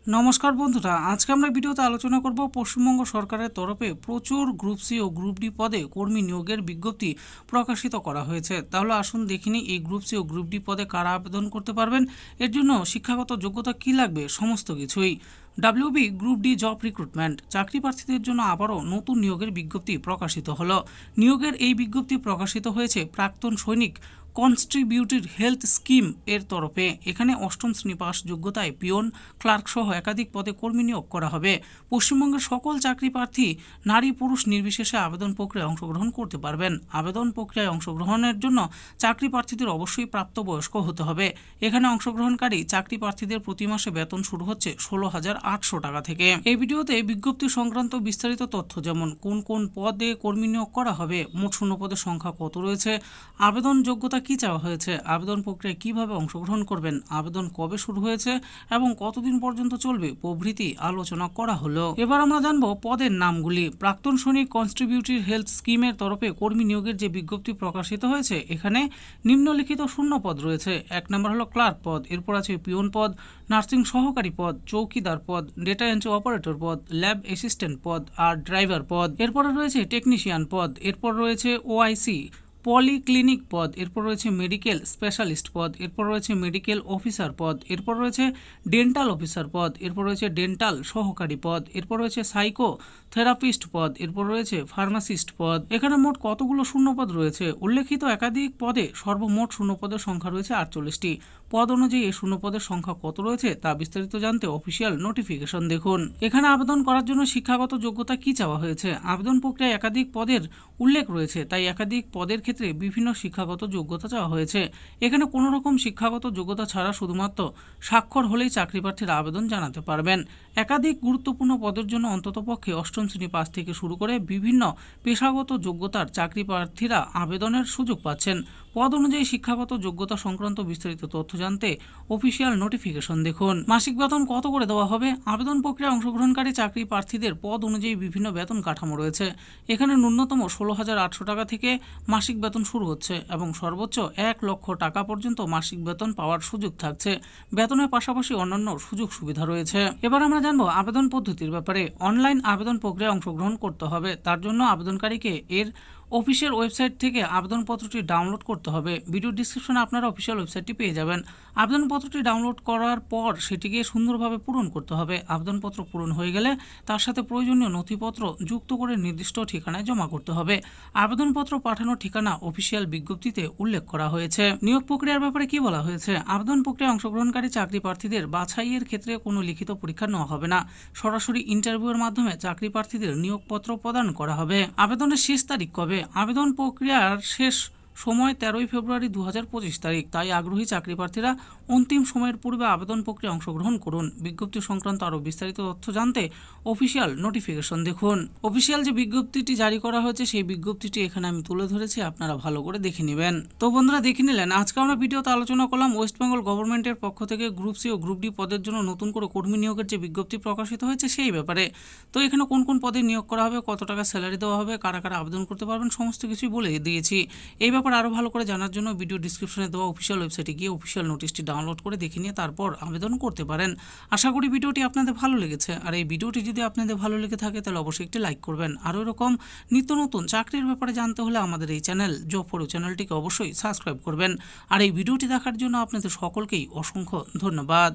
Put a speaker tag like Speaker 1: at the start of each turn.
Speaker 1: নমস্কার বন্ধুরা, আজকে আমরা ভিডিওতে আলোচনা করব পশ্চিমবঙ্গ সরকারের তরফে প্রচুর গ্রুপ সি ও গ্রুপ ডি পদে কর্মী নিয়োগের বিজ্ঞপ্তি প্রকাশিত করা হয়েছে। তাহলে আসুন দেখিনি এই গ্রুপ সি ও গ্রুপ ডি পদে কারা আবেদন করতে পারবেন, এর জন্য শিক্ষাগত যোগ্যতা কী লাগবে, সমস্ত কিছুই। WB group D job recruitment চাকরি প্রার্থীদের জন্য আবারও নতুন নিয়োগের বিজ্ঞপ্তি প্রকাশিত হলো। নিয়োগের এই বিজ্ঞপ্তি প্রকাশিত হয়েছে প্রাক্তন সৈনিক কনস্ট্রিবিউটেড হেলথ স্কিম এর তরফে। এখানে অষ্টম শ্রেণী পাস যোগ্যতায় পিয়ন, ক্লার্ক সহ একাধিক পদে কর্মী নিয়োগ করা হবে। পশ্চিমবঙ্গের সকল চাকরি প্রার্থী নারী পুরুষ নির্বিশেষে আবেদন প্রক্রিয়ায় অংশগ্রহণ করতে পারবেন। আবেদন প্রক্রিয়ায় অংশগ্রহণের জন্য চাকরি প্রার্থীদের অবশ্যই প্রাপ্তবয়স্ক হতে হবে। এখানে অংশগ্রহণকারী চাকরি প্রার্থীদের প্রতি মাসে বেতন শুরু হচ্ছে 16,800 টাকা থেকে। এই ভিডিওতে বিজ্ঞপ্তি সংক্রান্ত বিস্তারিত তথ্য, যেমন কোন কোন পদে কর্মী নিয়োগ করা হবে, মোট শূন্য পদের সংখ্যা কত রয়েছে, আবেদন যোগ্যতা কি চাওয়া হয়েছে, আবেদন প্রক্রিয়ায় কিভাবে অংশগ্রহণ করবেন, আবেদন কবে শুরু হয়েছে এবং কতদিন পর্যন্ত চলবে প্রভৃতি আলোচনা করা হলো। এবার আমরা জানবো পদের নামগুলি। প্রাক্তন সৈনিক কনস্ট্রিবিউটেড হেলথ স্কিমের তরফে কর্মী নিয়োগের যে বিজ্ঞপ্তি প্রকাশিত হয়েছে, এখানে নিম্নলিখিত শূন্য পদ রয়েছে। 1 নম্বর হলো ক্লার্ক পদ, এরপর আছে পিয়ন পদ, নার্সিং সহকারী পদ, চৌকিদার পদ, ডেটা এন্ট্রি অপারেটর পদ, ল্যাব অ্যাসিস্ট্যান্ট পদ আর ড্রাইভার পদ। এরপরে রয়েছে টেকনিশিয়ান পদ, এরপর রয়েছে ওআইসি পলিক্লিনিক পদ, এরপর রয়েছে মেডিকেল স্পেশালিস্ট পদ, এরপর রয়েছে মেডিকেল অফিসার পদ, এরপর রয়েছে ডেন্টাল অফিসার পদ, এরপর রয়েছে ডেন্টাল সহকারী পদ, এরপর রয়েছে সাইকো থেরাপিস্ট পদ, এরপর রয়েছে ফার্মাসিস্ট পদ। এখানে মোট কতগুলো শূন্যপদ রয়েছে? উল্লেখিত একাধিক পদে সর্বমোট শূন্যপদের সংখ্যা রয়েছে 48টি। পদ অনুযায়ী এই শূন্যপদের সংখ্যা কত রয়েছে তা বিস্তারিত জানতে অফিসিয়াল নোটিফিকেশন দেখুন। এখানে আবেদন করার জন্য শিক্ষাগত যোগ্যতা কি চাওয়া হয়েছে? আবেদন প্রক্রিয়ায় একাধিক পদের উল্লেখ রয়েছে, তাই একাধিক পদের ক্ষেত্রে বিভিন্ন শিক্ষাগত যোগ্যতা চাওয়া হয়েছে। এখানে কোনো রকম শিক্ষাগত যোগ্যতা ছাড়া শুধুমাত্র স্বাক্ষর হলেই চাকরি প্রার্থীরা আবেদন জানাতে পারবেন। একাধিক গুরুত্বপূর্ণ পদের জন্য অন্ততপক্ষে অষ্টম শ্রেণী পাস থেকে শুরু করে বিভিন্ন পেশাগত যোগ্যতার চাকরি প্রার্থীরা আবেদনের সুযোগ পাচ্ছেন। পদ অনুযায়ী শিক্ষাগত যোগ্যতা সংক্রান্ত বিস্তারিত তথ্য জানতে অফিসিয়াল নোটিফিকেশন দেখুন। মাসিক বেতন কত করে দেওয়া হবে? আবেদন প্রক্রিয়ায় অংশগ্রহণকারী চাকরি প্রার্থীদের পদ অনুযায়ী বিভিন্ন বেতন কাঠামো রয়েছে। এখানে ন্যূনতম 16,800 টাকা থেকে মাসিক বেতন শুরু হচ্ছে এবং সর্বোচ্চ 1 লক্ষ টাকা পর্যন্ত মাসিক বেতন পাওয়ার সুযোগ থাকছে। বেতনের পাশাপাশি অন্যান্য সুযোগ সুবিধা রয়েছে। এবার আমরা জানবো আবেদন পদ্ধতির ব্যাপারে। অনলাইন আবেদন প্রক্রিয়ায় অংশগ্রহণ করতে হবে। তার জন্য আবেদনকারীকে এর অফিসিয়াল ওয়েবসাইট থেকে আবেদনপত্রটি ডাউনলোড করতে হবে। ভিডিও ডিসক্রিপশনে আপনারা অফিসিয়াল ওয়েবসাইটটি পেয়ে যাবেন। আবেদনপত্রটি ডাউনলোড করার পর সেটিকে সুন্দরভাবে পূরণ করতে হবে। আবেদনপত্র পূরণ হয়ে গেলে তার সাথে প্রয়োজনীয় নথিপত্র যুক্ত করে নির্দিষ্ট ঠিকানায় জমা করতে হবে। আবেদনপত্র পাঠানোর ঠিকানা অফিসিয়াল বিজ্ঞপ্তিতে উল্লেখ করা হয়েছে। নিয়োগ প্রক্রিয়ার ব্যাপারে কি বলা হয়েছে? আবেদন প্রক্রিয়ায় অংশগ্রহণকারী চাকরি প্রার্থীদের বাছাইয়ের ক্ষেত্রে কোনো লিখিত পরীক্ষা নেওয়া হবে না। সরাসরি ইন্টারভিউয়ের মাধ্যমে চাকরি প্রার্থীদের নিয়োগপত্র প্রদান করা হবে। আবেদনের শেষ তারিখ কবে? আবেদন প্রক্রিয়ার শেষ সময় 13ই ফেব্রুয়ারি 2025 তারিখ। তাই আগ্রহী চাকরি প্রার্থীরা অন্তিম সময়ের পূর্বে আবেদন প্রক্রিয়ায় অংশগ্রহণ করুন। বিজ্ঞপ্তি সংক্রান্ত আরও বিস্তারিত তথ্য জানতে অফিসিয়াল নোটিফিকেশন দেখুন। অফিসিয়াল যে বিজ্ঞপ্তিটি জারি করা হয়েছে সেই বিজ্ঞপ্তিটি এখানে আমি তুলে ধরেছি, আপনারা ভালো করে দেখে নেবেন। তো বন্ধুরা দেখে নিলেন, আজকে আমরা ভিডিওতে আলোচনা করলাম ওয়েস্ট বেঙ্গল গভর্নমেন্টের পক্ষ থেকে গ্রুপ সি ও গ্রুপ ডি পদের জন্য নতুন করে কর্মী নিয়োগের যে বিজ্ঞপ্তি প্রকাশিত হয়েছে সেই ব্যাপারে। তো এখানে কোন কোন পদে নিয়োগ করা হবে, কত টাকা স্যালারি দেওয়া হবে, কারা কারা আবেদন করতে পারবেন, সমস্ত কিছুই বলে দিয়েছি। এই ব্যাপারে আরও ভালো করে জানার জন্য ভিডিও ডিসক্রিপশনে দেওয়া অফিসিয়াল ওয়েবসাইটে গিয়ে অফিসিয়াল নোটিশটি ডাউনলোড করে দেখে নিয়ে তারপর আবেদন করতে পারেন। আশা করি ভিডিওটি আপনাদের ভালো লেগেছে। আর এই ভিডিওটি যদি আপনাদের ভালো লেগে থাকে তাহলে অবশ্যই একটি লাইক করবেন। আরও এরকম নিত্য নতুন চাকরির ব্যাপারে জানতে হলে আমাদের এই চ্যানেল জব ফর ইউ চ্যানেলটিকে অবশ্যই সাবস্ক্রাইব করবেন। আর এই ভিডিওটি দেখার জন্য আপনাদের সকলকেই অসংখ্য ধন্যবাদ।